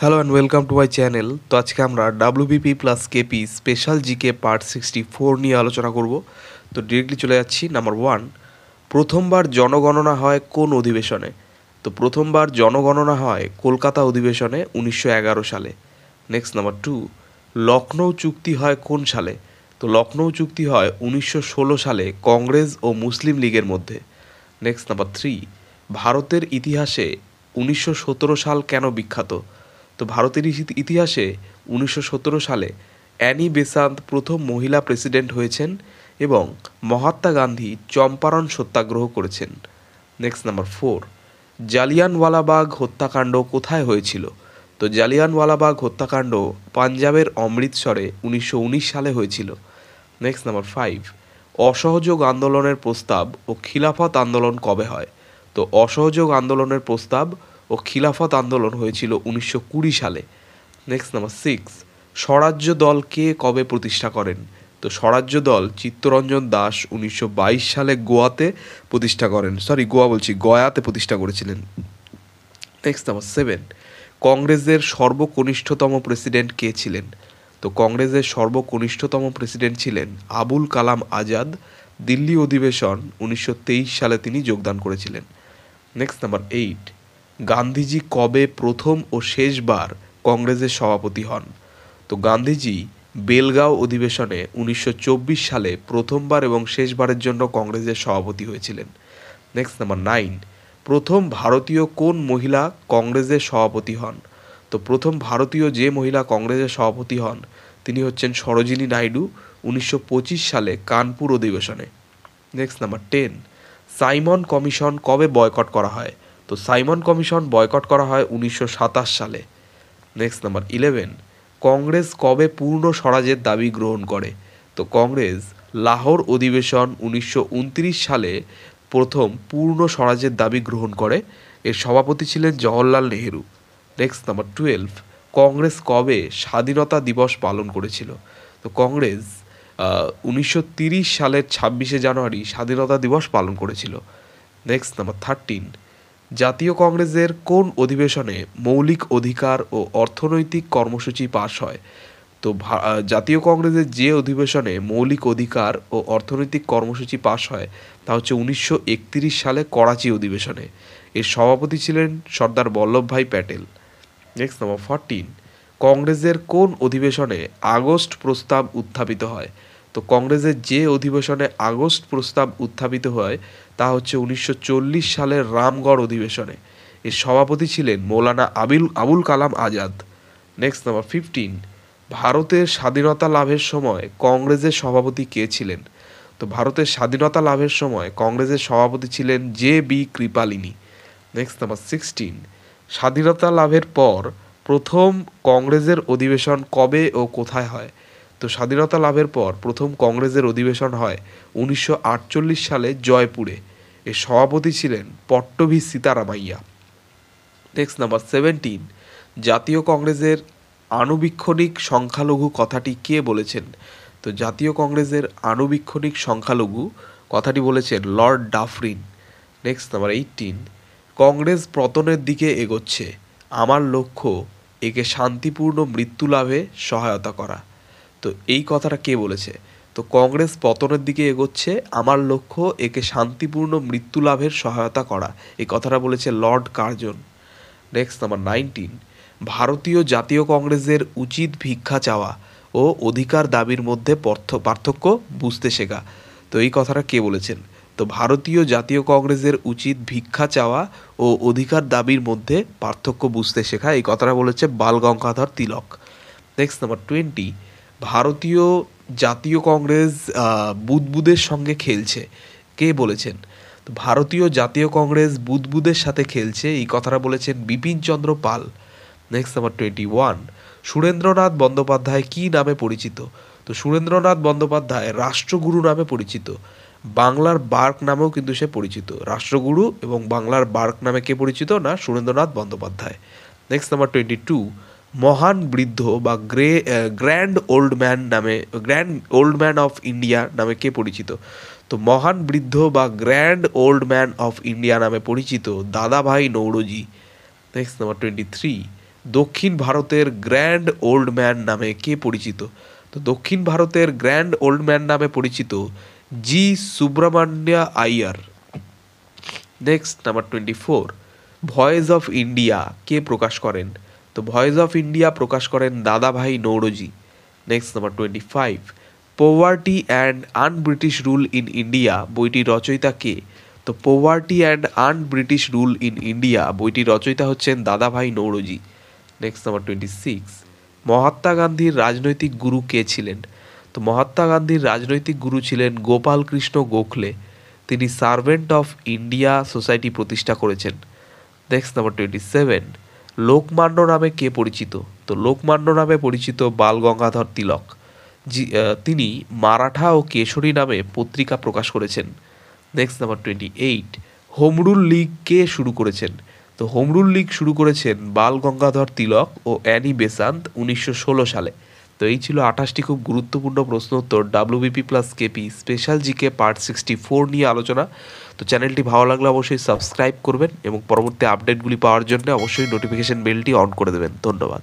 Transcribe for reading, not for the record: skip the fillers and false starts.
Hello and welcome to my channel. তো আজকে আমরা WBP plus KP special GK part 64 নিয়ে আলোচনা করব। তো ডিরেক্টলি চলে যাচ্ছি। নাম্বার 1, প্রথমবার জনগণনা হয় কোন অধিবেশনে? তো প্রথমবার জনগণনা হয় কলকাতা অধিবেশনে 1911 সালে। নেক্সট নাম্বার 2, লখনৌ চুক্তি হয় কোন সালে? তো লখনৌ চুক্তি হয় 1916 সালে কংগ্রেস ও মুসলিম লীগের মধ্যে। নেক্সট নাম্বার 3, ভারতের ইতিহাসে 1917 সাল কেন বিখ্যাত? তো ভারতের ইতিহাসে 1917 সালে অ্যানি বেসান্ত প্রথম মহিলা প্রেসিডেন্ট হয়েছেন এবং মহাত্মা গান্ধী চম্পারণ সত্যাগ্রহ করেছেন। নেক্সট নাম্বার 4, জালিয়ানওয়ালাবাগ হত্যাকাণ্ড কোথায় হয়েছিল? তো জালিয়ানওয়ালাবাগ হত্যাকাণ্ড পাঞ্জাবের অমৃতসরে 1919 সালে হয়েছিল। নেক্সট নাম্বার 5, অসহযোগ আন্দোলনের প্রস্তাব ও খিলাফত আন্দোলন কবে হয়? তো অসহযোগ আন্দোলনের প্রস্তাব ও খিলাফত আন্দোলন হয়েছিল 1920 সালে। নেক্সট নাম্বার 6, স্বরাজ্য দল কে কবে প্রতিষ্ঠা করেন? তো স্বরাজ্য দল চিত্তরঞ্জন দাস 1922 সালে গয়াতে প্রতিষ্ঠা করেছিলেন। নেক্সট নাম্বার 7, কংগ্রেসের সর্বকনিষ্ঠতম প্রেসিডেন্ট কে ছিলেন? তো কংগ্রেসের সর্বকনিষ্ঠতম প্রেসিডেন্ট ছিলেন আবুল কালাম আজাদ। দিল্লি অধিবেশন 1923 সালে তিনি যোগদান করেছিলেন। নেক্সট নাম্বার 8, গান্ধীজি কবে প্রথম ও শেষবার কংগ্রেসের সভাপতি হন? তো গান্ধীজি বেলগাঁও অধিবেশনে 1924 সালে প্রথমবার এবং শেষবারের জন্য কংগ্রেসের সভাপতি হয়েছিলেন। নেক্সট নাম্বার 9, প্রথম ভারতীয় কোন মহিলা কংগ্রেসের সভাপতি হন? তো প্রথম ভারতীয় যে মহিলা কংগ্রেসের সভাপতি হন তিনি হচ্ছেন সরোজিনী নাইডু 1925 সালে কানপুর অধিবেশনে। নেক্সট নাম্বার 10, সাইমন কমিশন কবে বয়কট করা হয়? তো সাইমন কমিশন বয়কট করা হয় 1927 সালে। নেক্সট নাম্বার 11, কংগ্রেস কবে পূর্ণ স্বরাজের দাবি গ্রহণ করে? তো কংগ্রেস লাহোর অধিবেশন 1929 সালে প্রথম পূর্ণ স্বরাজের দাবি গ্রহণ করে। এর সভাপতি ছিলেন জওহরলাল নেহেরু। নেক্সট নাম্বার 12, কংগ্রেস কবে স্বাধীনতা দিবস পালন করেছিল? তো কংগ্রেস 1930 সালের 26শে জানুয়ারি স্বাধীনতা দিবস পালন করেছিল। নেক্সট নাম্বার 13, জাতীয় কংগ্রেসের কোন অধিবেশনে মৌলিক অধিকার ও অর্থনৈতিক কর্মসূচি পাশ হয়? তো জাতীয় কংগ্রেসের যে অধিবেশনে মৌলিক অধিকার ও অর্থনৈতিক কর্মসূচি পাশ হয় তা হচ্ছে 1931 সালে করাচি অধিবেশনে। এর সভাপতি ছিলেন সর্দার বল্লভভাই প্যাটেল। নেক্সট নাম্বার 14, কংগ্রেসের কোন অধিবেশনে আগস্ট প্রস্তাব উত্থাপিত হয়? তো কংগ্রেসের যে অধিবেশনে আগস্ট প্রস্তাব উত্থাপিত হয় তা হচ্ছে 1940 সালের রামগড় অধিবেশনে। এর সভাপতি ছিলেন মৌলানা আবুল কালাম আজাদ। নেক্সট নাম্বার 15, ভারতের স্বাধীনতা লাভের সময় কংগ্রেসের সভাপতি কে ছিলেন? তো ভারতের স্বাধীনতা লাভের সময় কংগ্রেসের সভাপতি ছিলেন জে.বি. কৃপালিনী। নেক্সট নাম্বার 16, স্বাধীনতা লাভের পর প্রথম কংগ্রেসের অধিবেশন কবে ও কোথায় হয়? তো স্বাধীনতা লাভের পর প্রথম কংগ্রেসের অধিবেশন হয় 1948 সালে জয়পুরে। এর সভাপতি ছিলেন পট্টভি সীতারামাইয়া। নেক্সট নাম্বার 17, জাতীয় কংগ্রেসের আনুবীক্ষণিক সংখ্যালঘু কথাটি কে বলেছেন? তো জাতীয় কংগ্রেসের আনুবীক্ষণিক সংখ্যালঘু কথাটি বলেছেন Lord Dufferin. Next number 18, Congress পতনের দিকে এগোচ্ছে, আমার লক্ষ্য একে শান্তিপূর্ণ মৃত্যু লাভে সহায়তা করা। তো এই কথাটা কে বলেছে? তো কংগ্রেস পতনের দিকে এগোচ্ছে, আমার লক্ষ্য একে শান্তিপূর্ণ মৃত্যু লাভের সহায়তা করা, এই কথাটা বলেছে লর্ড কার্জন। নেক্সট নাম্বার 19, ভারতীয় জাতীয় কংগ্রেসের উচিত ভিক্ষা চাওয়া ও অধিকার দাবির মধ্যে পার্থক্য বুঝতে শেখা। তো এই কথাটা কে বলেছেন? তো ভারতীয় জাতীয় কংগ্রেসের উচিত ভিক্ষা চাওয়া ও অধিকার দাবির মধ্যে পার্থক্য বুঝতে শেখা, এই কথাটা বলেছে বাল গঙ্গাধর তিলক। নেক্সট নাম্বার 20, ভারতীয় জাতীয় কংগ্রেস বুদবুদের সঙ্গে খেলছে, কে বলেছেন? তো ভারতীয় জাতীয় কংগ্রেস বুদবুদের সাথে খেলছে, এই কথাটা বলেছেন বিপিনচন্দ্র পাল। নেক্সট নাম্বার 21, সুরেন্দ্রনাথ বন্দ্যোপাধ্যায় কী নামে পরিচিত? তো সুরেন্দ্রনাথ বন্দ্যোপাধ্যায় রাষ্ট্রগুরু নামে পরিচিত। বাংলার বার্ক নামেও কিন্তু সে পরিচিত। রাষ্ট্রগুরু এবং বাংলার বার্ক নামে কে পরিচিত? না, সুরেন্দ্রনাথ বন্দ্যোপাধ্যায়। নেক্সট নাম্বার 22, মহান বৃদ্ধ বা grand old man of India নামে কে পরিচিত? তো মহান বৃদ্ধ বা grand old man of India নামে পরিচিত দাদাভাই নৌরোজি। নেক্সট নাম্বার 23, দক্ষিণ ভারতের গ্র্যান্ড ওল্ড ম্যান নামে কে পরিচিত? তো দক্ষিণ ভারতের গ্র্যান্ড ওল্ড ম্যান নামে পরিচিত G Subramania Iyer. Next number 24, voice of India কে প্রকাশ করেন? তো ভয়েস অফ ইন্ডিয়া প্রকাশ করেন Dadabhai Naoroji. Next number 25, poverty and un-British rule in India বইটির রচয়িতা কে? তো poverty and un-British rule in India বইটির রচয়িতা হচ্ছেন দাদাভাই নৌরোজি। নেক্সট নাম্বার 26, মহাত্মা গান্ধীর রাজনৈতিক গুরু কে ছিলেন? তো মহাত্মা গান্ধীর রাজনৈতিক গুরু ছিলেন গোপাল কৃষ্ণ গোখলে। তিনি সার্ভেন্ট অফ ইন্ডিয়া সোসাইটি প্রতিষ্ঠা করেছেন। নেক্সট নাম্বার 27, লোকমান্য নামে কে পরিচিত? তো লোকমান্য নামে পরিচিত বাল গঙ্গাধর তিলক। তিনি মারাঠা ও কেশরী নামে পত্রিকা প্রকাশ করেছেন। নেক্সট নাম্বার 28, হোমরুল লীগ কে শুরু করেছেন? তো হোমরুল লীগ শুরু করেছেন বাল গঙ্গাধর তিলক ও অ্যানি বেসান্ত 1916 সালে। তো এই ছিল 28টি খুব গুরুত্বপূর্ণ প্রশ্ন উত্তর WBP plus KP special GK part 64 নিয়ে আলোচনা। তো চ্যানেলটি ভালো লাগলে অবশ্যই সাবস্ক্রাইব করবেন এবং পরবর্তী আপডেটগুলি পাওয়ার জন্য অবশ্যই নোটিফিকেশন বেলটি অন করে দেবেন। ধন্যবাদ।